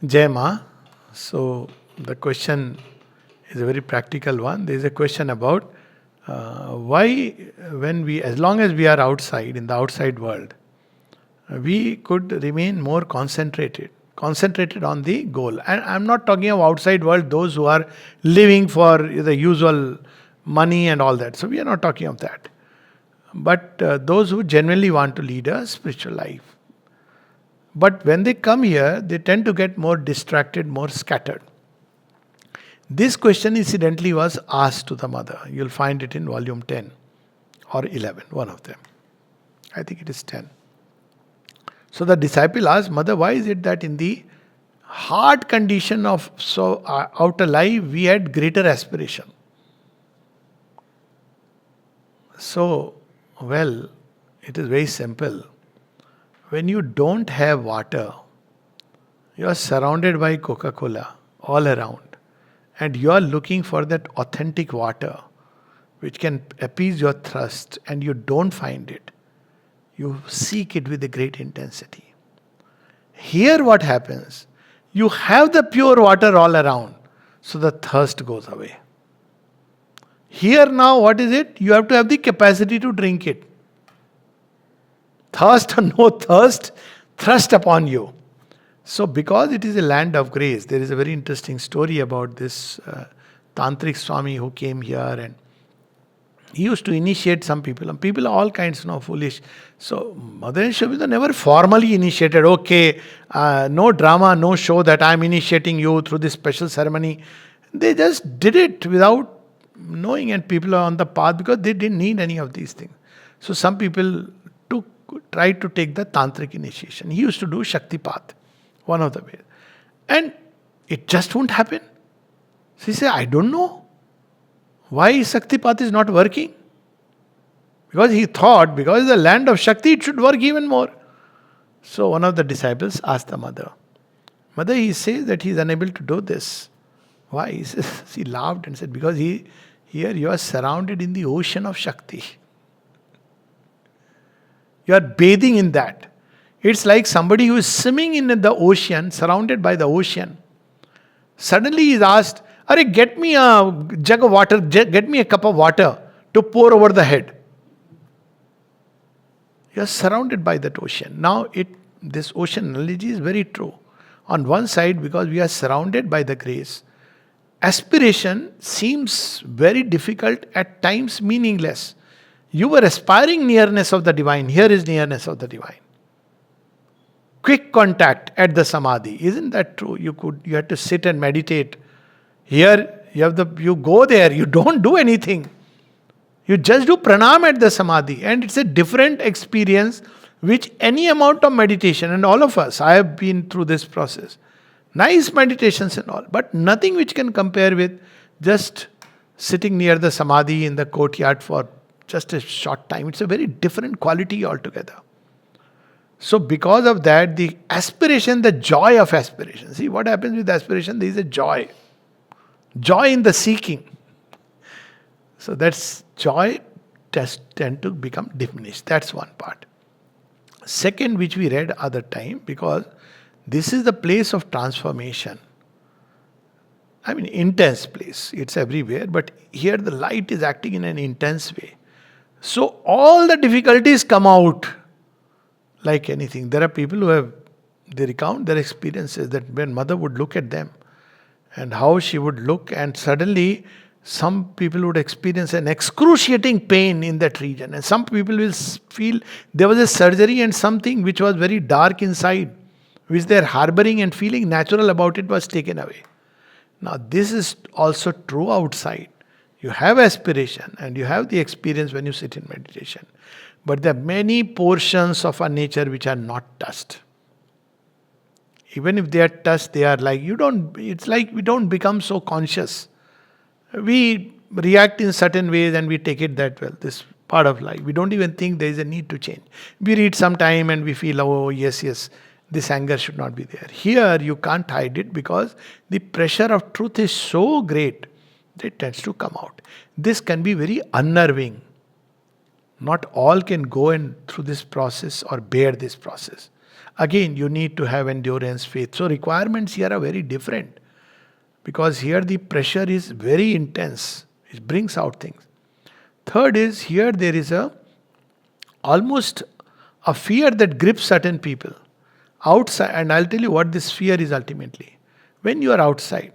Jai Ma. So the question is a very practical one. There is a question about why, as long as we are outside in the outside world, we could remain more concentrated on the goal. And I'm not talking of outside world, those who are living for the usual money and all that. So we are not talking of that. But those who genuinely want to lead a spiritual life. But when they come here, they tend to get more distracted, more scattered. This question incidentally was asked to the mother. You'll find it in volume 10 or 11, one of them. I think it is 10. So the disciple asked, Mother, why is it that in the hard condition of outer life, we had greater aspiration? So, well, it is very simple. When you don't have water, you are surrounded by Coca-Cola all around, and you are looking for that authentic water which can appease your thirst, and you don't find it. You seek it with a great intensity. Here, what happens? You have the pure water all around, so the thirst goes away. Here, now, what is it? You have to have the capacity to drink it. Thirst or no thirst, thrust upon you. So, because it is a land of grace, there is a very interesting story about this Tantric Swami who came here, and he used to initiate some people. And people are all kinds, foolish. So, Mother and Shobita never formally initiated. Okay, no drama, no show that I am initiating you through this special ceremony. They just did it without knowing, and people are on the path because they didn't need any of these things. So, some people tried to take the Tantric initiation. He used to do Shaktipat, one of the ways. And it just won't happen. So he said, I don't know why Shaktipat is not working. Because he thought, because it's the land of Shakti, it should work even more. So one of the disciples asked the mother, Mother, he says that he is unable to do this. Why? She laughed and said, because here you are surrounded in the ocean of Shakti. You are bathing in that. It's like somebody who is swimming in the ocean, surrounded by the ocean. Suddenly he is asked, Are, get me a jug of water, get me a cup of water to pour over the head. You are surrounded by that ocean. Now, this ocean analogy is very true. On one side, because we are surrounded by the grace, aspiration seems very difficult, at times meaningless. You were aspiring nearness of the divine. Here is nearness of the divine. Quick contact at the samadhi. Isn't that true? You had to sit and meditate. Here you go there, you don't do anything. You just do pranam at the samadhi, and it's a different experience which any amount of meditation, and all of us, I have been through this process. Nice meditations and all, but nothing which can compare with just sitting near the samadhi in the courtyard for just a short time. It's a very different quality altogether. So because of that, the aspiration, the joy of aspiration. See what happens with aspiration? There is a joy. Joy in the seeking. So that's joy tend to become diminished. That's one part. Second, which we read other time, because this is the place of transformation. I mean, intense place. It's everywhere, but here the light is acting in an intense way. So all the difficulties come out like anything. There are people they recount their experiences that when mother would look at them and how she would look, and suddenly some people would experience an excruciating pain in that region, and some people will feel there was a surgery and something which was very dark inside, which they are harboring and feeling natural about it, was taken away. Now this is also true outside. You have aspiration and you have the experience when you sit in meditation. But there are many portions of our nature which are not touched. Even if they are touched, they are like, it's like we don't become so conscious. We react in certain ways and we take it that well. This part of life. We don't even think there is a need to change. We read some time and we feel, oh yes, this anger should not be there. Here you can't hide it because the pressure of truth is so great that it tends to come out. This can be very unnerving. Not all can go through this process or bear this process. Again, you need to have endurance, faith. So requirements here are very different, because here the pressure is very intense. It brings out things. Third is, here there is a almost a fear that grips certain people outside. And I'll tell you what this fear is ultimately. When you are outside,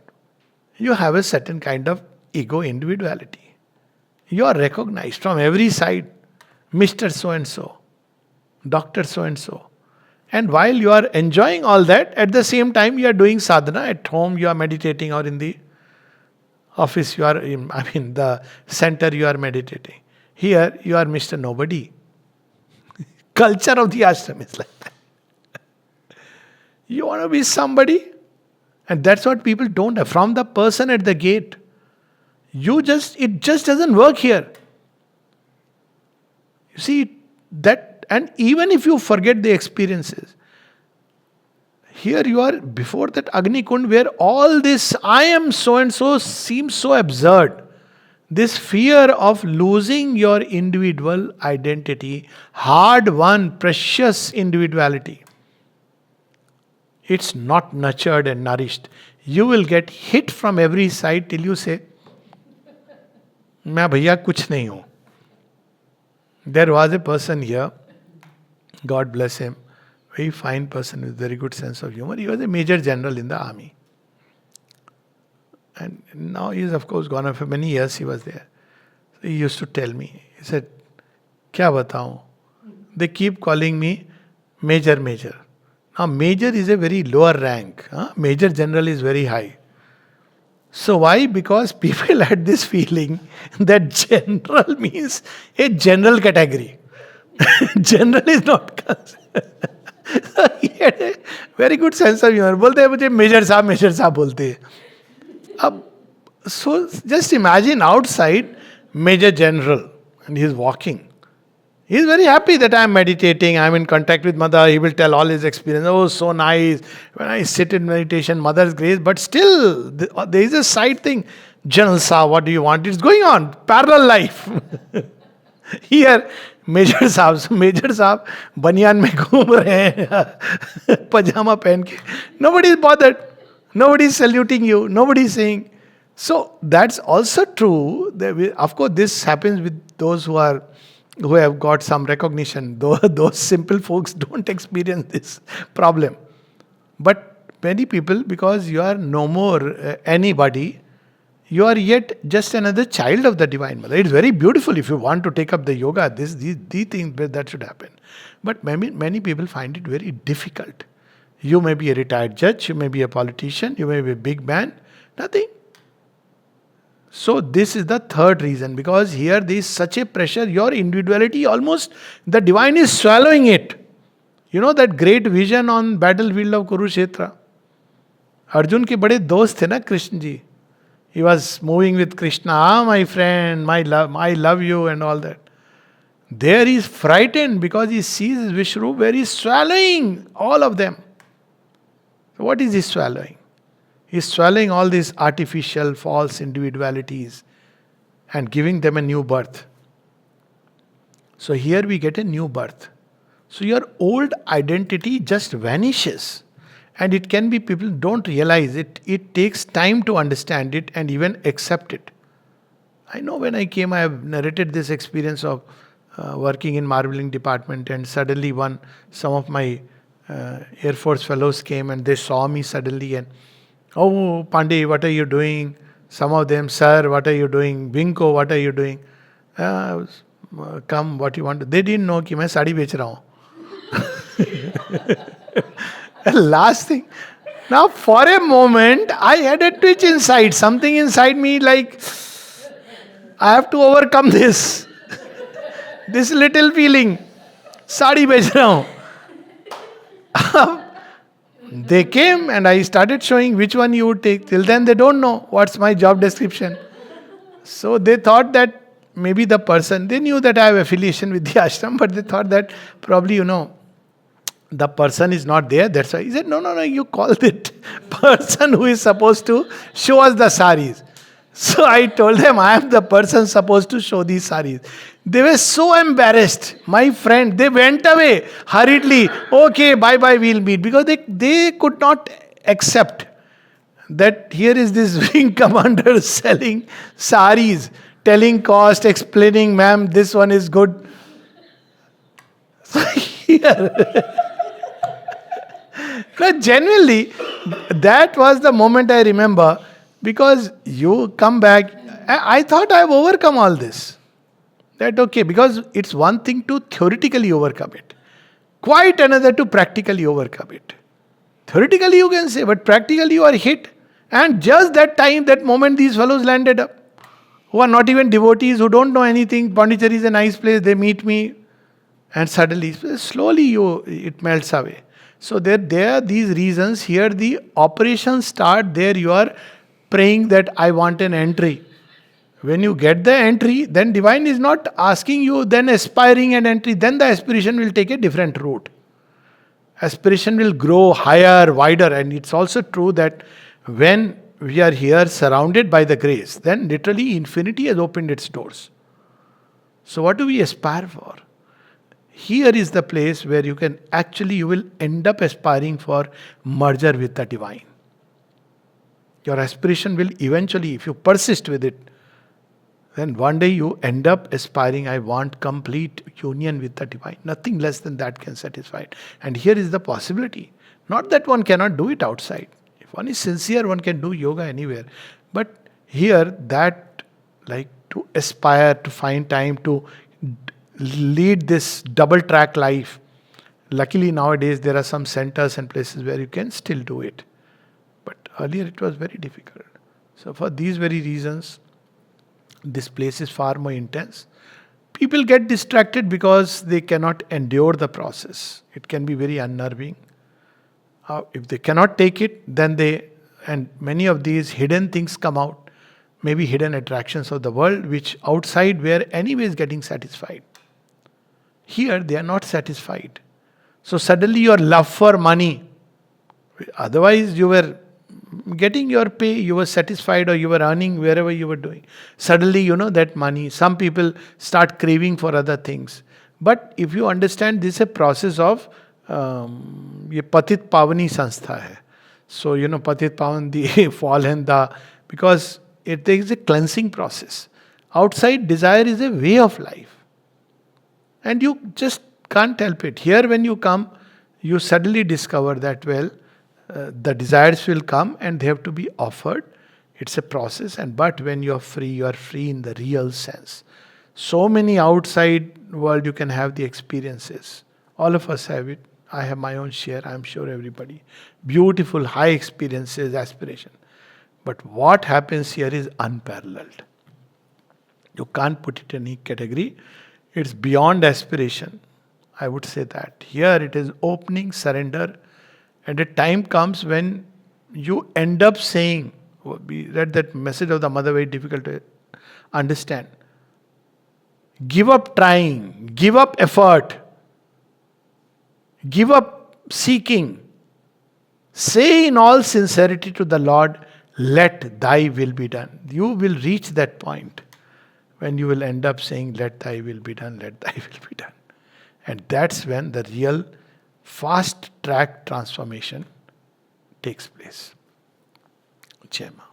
you have a certain kind of ego individuality. You are recognized from every side. Mr. So and so, Dr. So and so. And while you are enjoying all that, at the same time you are doing sadhana. At home you are meditating, or in the office you are in, the center you are meditating. Here you are Mr. Nobody. Culture of the ashram is like that. You want to be somebody, and that's what people don't have. From the person at the gate, it just doesn't work here. You see that, and even if you forget the experiences, here you are before that Agni Kund, where all this I am so and so seems so absurd. This fear of losing your individual identity, hard won, precious individuality, it's not nurtured and nourished. You will get hit from every side till you say, मैं भैया कुछ नहीं हूँ. There was a person here, God bless him, very fine person with very good sense of humor. He was a major general in the army. And now he is, of course, gone on. For many years he was there. So he used to tell me, he said, क्या बताऊं? They keep calling me Major. Now Major is a very lower rank. Major General is very high. So why? Because people had this feeling that general means a general category. General is not considered. He had a very good sense of humor. बोलते हैं मुझे major साहब बोलते हैं. So just imagine outside Major General, and he is walking. He is very happy that I am meditating, I am in contact with Mother. He will tell all his experience. Oh, so nice. When I sit in meditation, Mother's grace. But still, there is a side thing. General Saab, what do you want? It's going on. Parallel life. Here, Major Saab, banyan mein घूम रहे हैं, pajama पहन के. Nobody is bothered. Nobody is saluting you. Nobody is saying. So that's also true. Of course, this happens with those who have got some recognition. Those simple folks don't experience this problem. But many people, because you are no more anybody, you are yet just another child of the Divine Mother. It's very beautiful if you want to take up the yoga. These things that should happen. But many people find it very difficult. You may be a retired judge, you may be a politician, you may be a big man, nothing. So this is the third reason, because here there is such a pressure, your individuality, almost the divine is swallowing it. You know that great vision on battlefield of Kurukshetra? Arjun ke bade dost the na Krishna ji. He was moving with Krishna, my friend, my love, I love you and all that. There he is frightened because he sees Vishnu where he is swallowing all of them. So what is he swallowing? He is swallowing all these artificial, false individualities and giving them a new birth. So here we get a new birth. So your old identity just vanishes. And it can be people don't realize it. It takes time to understand it and even accept it. I know when I came, I have narrated this experience of working in marbling department, and suddenly some of my Air Force fellows came and they saw me suddenly and, oh, Pandey, what are you doing? Some of them, sir, what are you doing? Vinko, what are you doing? Come, what you want to. They didn't know कि मैं साड़ी बेच रहा हूँ. Last thing. Now, for a moment, I had a twitch inside. Something inside me like, I have to overcome this. This little feeling. Sari बेच रहा हूँ. They came and I started showing which one you would take. Till then they don't know what's my job description. So they thought that maybe the person, they knew that I have affiliation with the ashram, but they thought that probably, the person is not there. That's why he said, no, you call it person who is supposed to show us the saris. So I told them, I am the person supposed to show these saris. They were so embarrassed. My friend, they went away hurriedly. Okay, bye bye, we'll meet. Because they could not accept that here is this wing commander selling saris, telling cost, explaining, ma'am, this one is good. So here, but genuinely, that was the moment I remember, because you come back. I thought I've overcome all this. That okay, because it's one thing to theoretically overcome it, quite another to practically overcome it. Theoretically you can say, but practically you are hit. And just that time, that moment, these fellows landed up, who are not even devotees, who don't know anything. Pondicherry is a nice place. They meet me, and suddenly, slowly, it melts away. So there are these reasons. Here, the operations start. There, you are praying that I want an entry. When you get the entry, then divine is not asking you, then aspiring an entry. Then the aspiration will take a different route. Aspiration will grow higher, wider, and it's also true that when we are here surrounded by the grace, then literally infinity has opened its doors. So what do we aspire for? Here is the place where you will end up aspiring for merger with the divine. Your aspiration will eventually, if you persist with it, then one day you end up aspiring, I want complete union with the divine. Nothing less than that can satisfy it. And here is the possibility. Not that one cannot do it outside. If one is sincere, one can do yoga anywhere. But here, that, like, to aspire, to find time to lead this double track life. Luckily nowadays there are some centers and places where you can still do it. But earlier it was very difficult. So for these very reasons, this place is far more intense. People get distracted because they cannot endure the process. It can be very unnerving. If they cannot take it, then and many of these hidden things come out. Maybe hidden attractions of the world, which outside were anyways getting satisfied. Here they are not satisfied. So suddenly your love for money, otherwise you were getting your pay, you were satisfied, or you were earning wherever you were doing. Suddenly, that money, some people start craving for other things. But if you understand, this is a process of ये पतित पावनी संस्था है. So, पतित पावन, the fallen, because it takes a cleansing process. Outside desire is a way of life. And you just can't help it. Here when you come, you suddenly discover that, the desires will come and they have to be offered. It's a process. But when you are free in the real sense. So many outside world you can have the experiences. All of us have it. I have my own share. I'm sure everybody. Beautiful, high experiences, aspiration. But what happens here is unparalleled. You can't put it in any category. It's beyond aspiration. I would say that. Here it is opening, surrender. And a time comes when you end up saying, we read that message of the mother, very difficult to understand. Give up trying, give up effort, give up seeking. Say in all sincerity to the Lord, let thy will be done. You will reach that point when you will end up saying, let thy will be done, let thy will be done. And that's when the real fast track transformation takes place. Jai Ma.